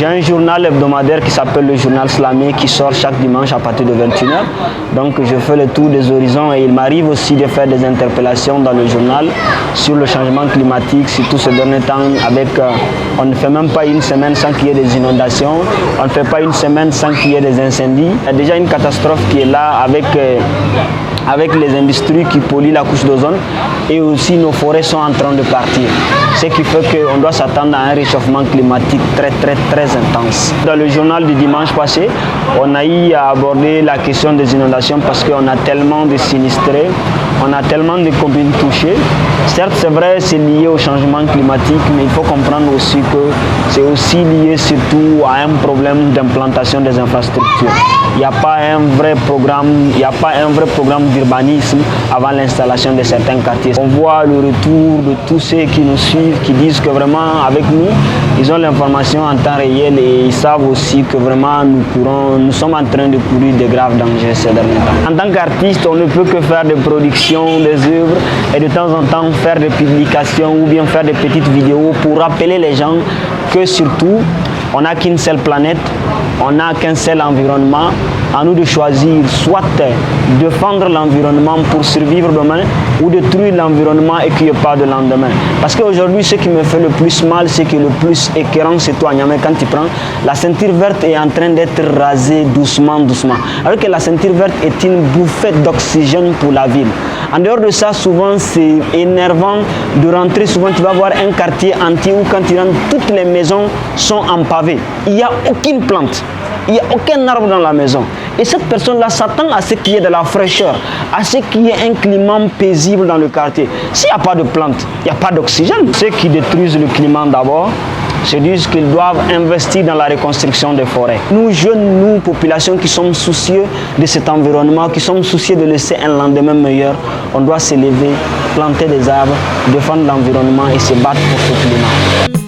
J'ai un journal hebdomadaire qui s'appelle le journal Slamé qui sort chaque dimanche à partir de 21h. Donc je fais le tour des horizons et il m'arrive aussi de faire des interpellations dans le journal sur le changement climatique, surtout ces derniers temps. On ne fait même pas une semaine sans qu'il y ait des inondations, on ne fait pas une semaine sans qu'il y ait des incendies. Il y a déjà une catastrophe qui est là avec les industries qui polluent la couche d'ozone et aussi nos forêts sont en train de partir. Ce qui fait qu'on doit s'attendre à un réchauffement climatique très intense. Dans le journal du dimanche passé, on a eu à aborder la question des inondations parce qu'on a tellement de sinistrés, on a tellement de communes touchées. Certes, c'est vrai, c'est lié au changement climatique, mais il faut comprendre aussi que c'est aussi lié surtout à un problème d'implantation des infrastructures. Il n'y a pas un vrai programme d'urbanisme avant l'installation de certains quartiers. On voit le retour de tous ceux qui nous suivent, qui disent que vraiment avec nous, ils ont l'information en temps réel et ils savent aussi que vraiment nous sommes en train de courir de graves dangers ces derniers temps. En tant qu'artiste, on ne peut que faire des productions, des œuvres et de temps en temps faire des publications ou bien faire des petites vidéos pour rappeler les gens que surtout, on n'a qu'une seule planète, on n'a qu'un seul environnement. À nous de choisir soit défendre l'environnement pour survivre demain ou détruire l'environnement et qu'il n'y ait pas de lendemain. Parce qu'aujourd'hui, ce qui me fait le plus mal, ce qui est le plus écœurant, c'est toi, Niamey, quand tu prends, la ceinture verte est en train d'être rasée doucement. Alors que la ceinture verte est une bouffée d'oxygène pour la ville. En dehors de ça, souvent, c'est énervant de rentrer. Souvent, tu vas voir un quartier entier où quand tu rentres, toutes les maisons sont en pavé. Il n'y a aucune plante. Il n'y a aucun arbre dans la maison. Et cette personne-là s'attend à ce qu'il y ait de la fraîcheur, à ce qu'il y ait un climat paisible dans le quartier. S'il n'y a pas de plantes, il n'y a pas d'oxygène. Ceux qui détruisent le climat d'abord se disent qu'ils doivent investir dans la reconstruction des forêts. Nous, jeunes, nous, populations qui sommes soucieux de cet environnement, qui sommes soucieux de laisser un lendemain meilleur, on doit s'élever, planter des arbres, défendre l'environnement et se battre pour ce climat.